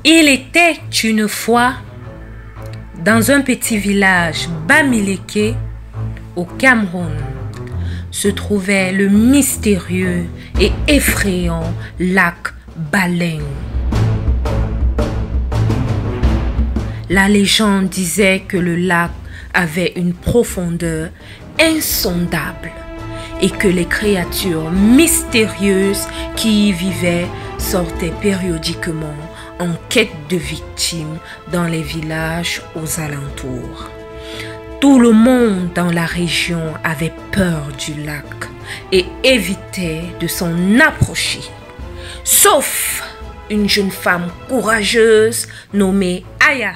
Il était une fois, dans un petit village Bamileke, au Cameroun, se trouvait le mystérieux et effrayant lac Baleine. La légende disait que le lac avait une profondeur insondable et que les créatures mystérieuses qui y vivaient sortaient périodiquement en quête de victimes dans les villages aux alentours. Tout le monde dans la région avait peur du lac et évitait de s'en approcher, sauf une jeune femme courageuse nommée Aya.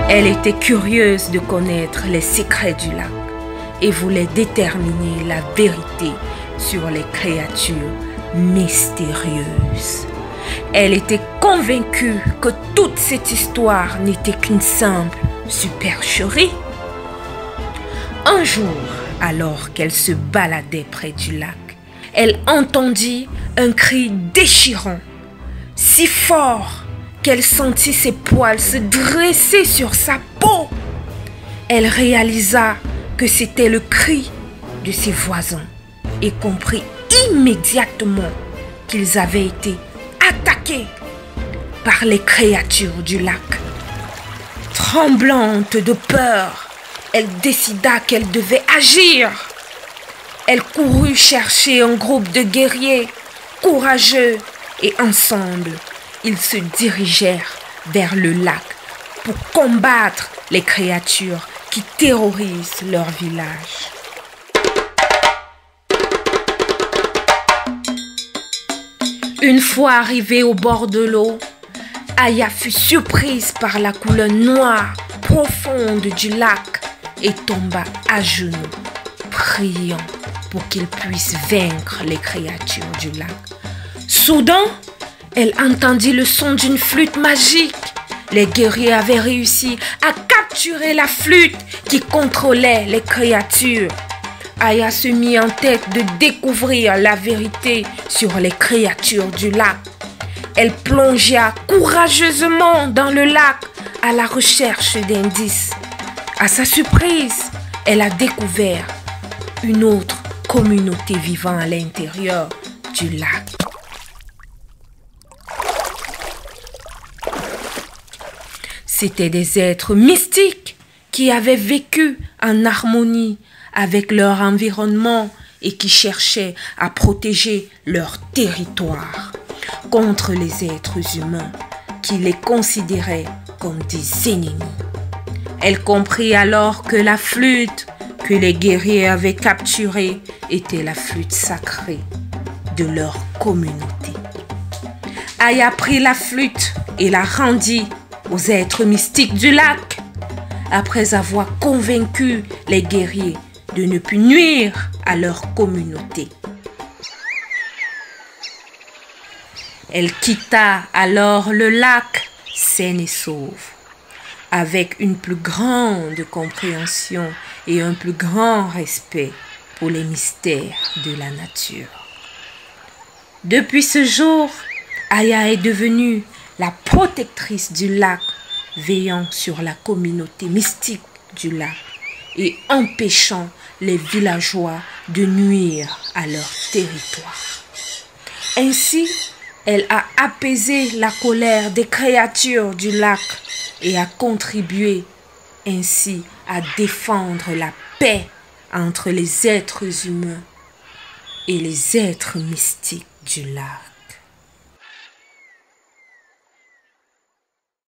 Elle était curieuse de connaître les secrets du lac et voulait déterminer la vérité sur les créatures mystérieuses. Elle était convaincue que toute cette histoire n'était qu'une simple supercherie. Un jour, alors qu'elle se baladait près du lac, elle entendit un cri déchirant, si fort qu'elle sentit ses poils se dresser sur sa peau. Elle réalisa que c'était le cri de ses voisins et comprit immédiatement qu'ils avaient été attaqués par les créatures du lac. Tremblante de peur, elle décida qu'elle devait agir. Elle courut chercher un groupe de guerriers courageux et ensemble, ils se dirigèrent vers le lac pour combattre les créatures qui terrorisent leur village. Une fois arrivée au bord de l'eau, Aya fut surprise par la couleur noire profonde du lac et tomba à genoux, priant pour qu'il puisse vaincre les créatures du lac. Soudain, elle entendit le son d'une flûte magique. Les guerriers avaient réussi à capturer la flûte qui contrôlait les créatures. Aya se mit en tête de découvrir la vérité sur les créatures du lac. Elle plongea courageusement dans le lac à la recherche d'indices. À sa surprise, elle a découvert une autre communauté vivant à l'intérieur du lac. C'étaient des êtres mystiques qui avaient vécu en harmonie avec leur environnement et qui cherchaient à protéger leur territoire contre les êtres humains qui les considéraient comme des ennemis. Elle comprit alors que la flûte que les guerriers avaient capturée était la flûte sacrée de leur communauté. Aya prit la flûte et la rendit aux êtres mystiques du lac, après avoir convaincu les guerriers de ne plus nuire à leur communauté. Elle quitta alors le lac saine et sauve, avec une plus grande compréhension et un plus grand respect pour les mystères de la nature. Depuis ce jour, Aya est devenue la protectrice du lac, veillant sur la communauté mystique du lac et empêchant les villageois de nuire à leur territoire. Ainsi, elle a apaisé la colère des créatures du lac et a contribué ainsi à défendre la paix entre les êtres humains et les êtres mystiques du lac.